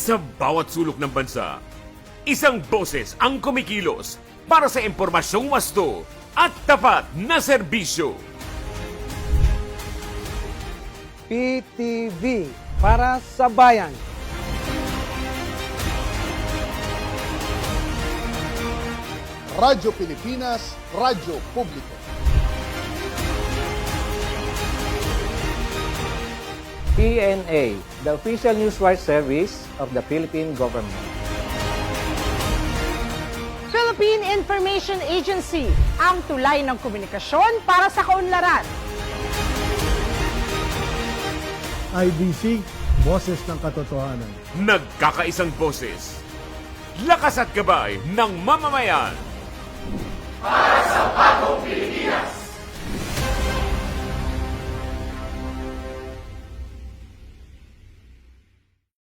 Sa bawat sulok ng bansa, isang boses ang kumikilos para sa impormasyong wasto at tapat na serbisyo. PTV para sa bayan. Radyo Pilipinas, Radyo Publiko. PNA, the official newswire service of the Philippine government. Philippine Information Agency, ang tulay ng komunikasyon para sa kaunlaran. IBC, Boses ng Katotohanan. Nagkakaisang boses. Lakas at gabay ng mamamayan.